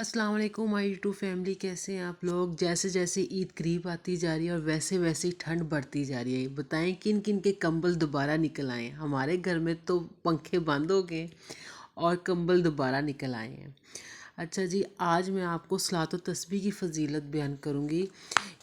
السلام علیکم مائی YouTube family, کیسے ہیں آپ لوگ؟ جیسے جیسے عید قریب آتی جا رہی ہے اور ویسے ویسے ٹھنڈ بڑھتی جا رہی ہے، بتائیں کن کن کے کمبل دوبارہ نکل آئے ہیں؟ ہمارے گھر میں تو پنکھے بند ہو گئے اور کمبل دوبارہ نکل آئے ہیں۔ اچھا جی، آج میں آپ کو صلاۃ و تسبیح کی فضیلت بیان کروں گی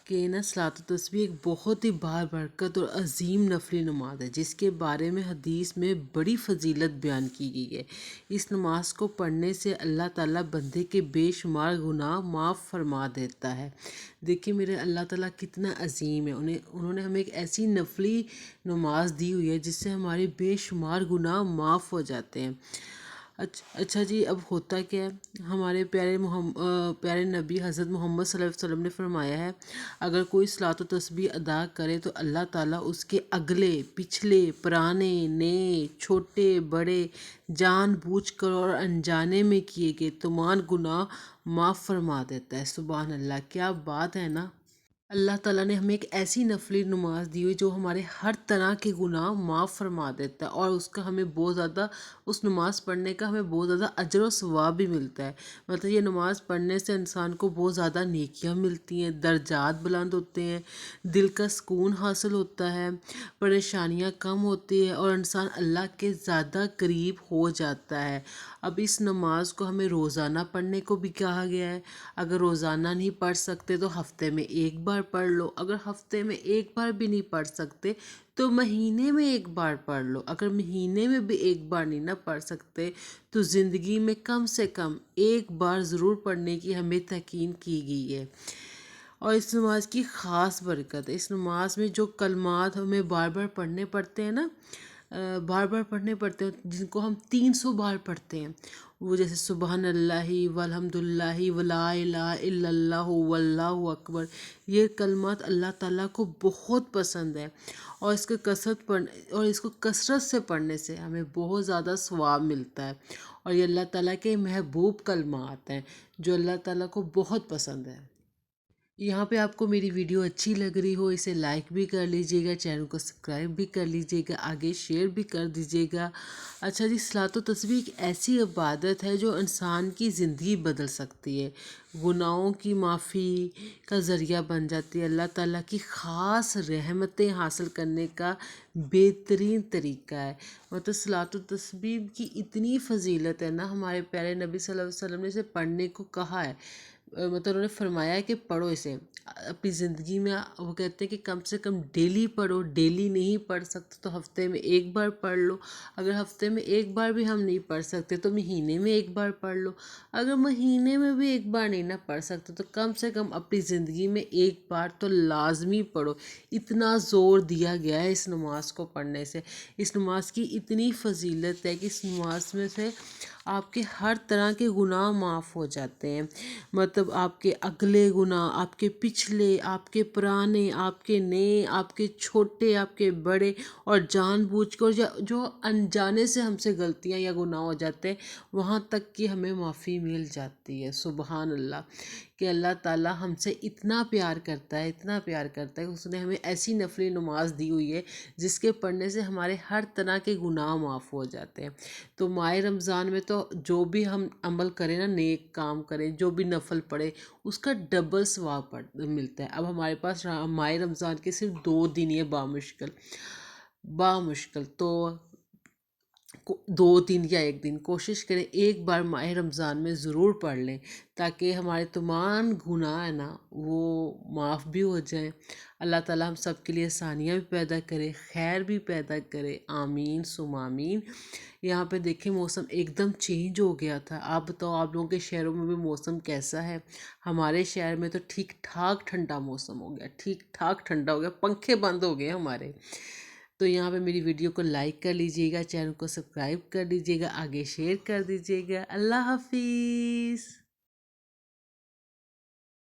کہ صلاۃ و تسبیح ایک بہت ہی بابرکت اور عظیم نفلی نماز ہے، جس کے بارے میں حدیث میں بڑی فضیلت بیان کی گئی ہے۔ اس نماز کو پڑھنے سے اللہ تعالیٰ بندے کے بے شمار گناہ معاف فرما دیتا ہے۔ دیکھیں میرے اللہ تعالیٰ کتنا عظیم ہے، انہوں نے ہمیں ایک ایسی نفلی نماز دی ہوئی ہے جس سے ہمارے بے شمار گناہ معاف ہو جاتے ہیں۔ اچھا جی، اب ہوتا کیا ہے؟ ہمارے پیارے نبی حضرت محمد صلی اللہ علیہ وسلم نے فرمایا ہے، اگر کوئی صلاۃ و تسبیح ادا کرے تو اللہ تعالیٰ اس کے اگلے پچھلے پرانے نئے چھوٹے بڑے جان بوجھ کر اور انجانے میں کیے گئے تمام گناہ معاف فرما دیتا ہے۔ سبحان اللہ، کیا بات ہے نا! اللہ تعالیٰ نے ہمیں ایک ایسی نفلی نماز دی ہوئی جو ہمارے ہر طرح کے گناہ معاف فرما دیتا ہے، اور اس کا ہمیں بہت زیادہ اس نماز پڑھنے کا ہمیں بہت زیادہ اجر و ثواب بھی ملتا ہے۔ مطلب یہ نماز پڑھنے سے انسان کو بہت زیادہ نیکیاں ملتی ہیں، درجات بلند ہوتے ہیں، دل کا سکون حاصل ہوتا ہے، پریشانیاں کم ہوتی ہیں اور انسان اللہ کے زیادہ قریب ہو جاتا ہے۔ اب اس نماز کو ہمیں روزانہ پڑھنے کو بھی کہا گیا ہے۔ اگر روزانہ نہیں پڑھ سکتے تو ہفتے میں ایک بار پڑھ لو، اگر ہفتے میں ایک بار بھی نہیں پڑھ سکتے تو مہینے میں ایک بار پڑھ لو، اگر مہینے میں بھی ایک بار نہیں نہ پڑھ سکتے تو زندگی میں کم سے کم ایک بار ضرور پڑھنے کی ہمیں تلقین کی گئی ہے۔ اور اس نماز کی خاص برکت ہے، اس نماز میں جو کلمات ہمیں بار بار پڑھنے پڑتے ہیں نا، بار بار پڑھنے پڑتے ہیں، جن کو ہم 300 بار پڑھتے ہیں، وہ جیسے سبحان اللہ والحمد للہ ولا الہ الا اللہ واللہ اکبر، یہ کلمات اللہ تعالیٰ کو بہت پسند ہے، اور اس کو کثرت سے پڑھنے سے ہمیں بہت زیادہ ثواب ملتا ہے، اور یہ اللہ تعالیٰ کے محبوب کلمات ہیں جو اللہ تعالیٰ کو بہت پسند ہے۔ یہاں پہ آپ کو میری ویڈیو اچھی لگ رہی ہو، اسے لائک بھی کر لیجئے گا، چینل کو سبسکرائب بھی کر لیجئے گا، آگے شیئر بھی کر دیجئے گا۔ اچھا جی، صلاۃ و تسبیح ایک ایسی عبادت ہے جو انسان کی زندگی بدل سکتی ہے، گناہوں کی معافی کا ذریعہ بن جاتی ہے، اللہ تعالیٰ کی خاص رحمتیں حاصل کرنے کا بہترین طریقہ ہے۔ مطلب صلاۃ و تسبیح کی اتنی فضیلت ہے نا، ہمارے پیارے نبی صلی اللہ علیہ وسلم نے اسے پڑھنے کو کہا ہے، مطلب انہوں نے فرمایا ہے کہ پڑھو اسے اپنی زندگی میں۔ وہ کہتے ہیں کہ کم سے کم ڈیلی پڑھو، ڈیلی نہیں پڑھ سکتے تو ہفتے میں ایک بار پڑھ لو، اگر ہفتے میں ایک بار بھی ہم نہیں پڑھ سکتے تو مہینے میں ایک بار پڑھ لو، اگر مہینے میں بھی ایک بار نہیں نہ پڑھ سکتے تو کم سے کم اپنی زندگی میں ایک بار تو لازمی پڑھو۔ اتنا زور دیا گیا ہے اس نماز کو پڑھنے سے، اس نماز کی اتنی فضیلت ہے کہ اس نماز میں سے آپ کے ہر طرح کے گناہ معاف ہو جاتے ہیں، مطلب آپ کے اگلے گناہ، آپ کے پچھلے، آپ کے پرانے، آپ کے نئے، آپ کے چھوٹے، آپ کے بڑے، اور جان بوجھ کر جو انجانے سے ہم سے غلطیاں یا گناہ ہو جاتے ہیں وہاں تک کی ہمیں معافی مل جاتی ہے۔ سبحان اللہ، کہ اللہ تعالیٰ ہم سے اتنا پیار کرتا ہے، اتنا پیار کرتا ہے کہ اس نے ہمیں ایسی نفلی نماز دی ہوئی ہے جس کے پڑھنے سے ہمارے ہر طرح کے گناہ معاف ہو جاتے ہیں۔ تو ماہ رمضان میں تو جو بھی ہم عمل کریں نا، نیک کام کریں، جو بھی نفل پڑھے، اس کا ڈبل ثواب ملتا ہے۔ اب ہمارے پاس ماہ رمضان کے صرف 2 دن ہی ہے، بامشکل تو 2 دن یا 1 دن کوشش کریں ایک بار ماہ رمضان میں ضرور پڑھ لیں، تاکہ ہمارے تمام گناہ ہیں نا وہ معاف بھی ہو جائیں۔ اللہ تعالیٰ ہم سب کے لیے آسانیاں بھی پیدا کرے، خیر بھی پیدا کرے، آمین ثم آمین۔ یہاں پہ دیکھیں موسم ایک دم چینج ہو گیا تھا، آپ بتاؤ آپ لوگوں کے شہروں میں بھی موسم کیسا ہے؟ ہمارے شہر میں تو ٹھیک ٹھاک ٹھنڈا موسم ہو گیا، ٹھیک ٹھاک ٹھنڈا ہو گیا، پنکھے بند ہو گئے ہمارے۔ تو یہاں پہ میری ویڈیو کو لائک کر لیجئے گا، چینل کو سبسکرائب کر لیجئے گا، آگے شیئر کر دیجئے گا۔ اللہ حافظ۔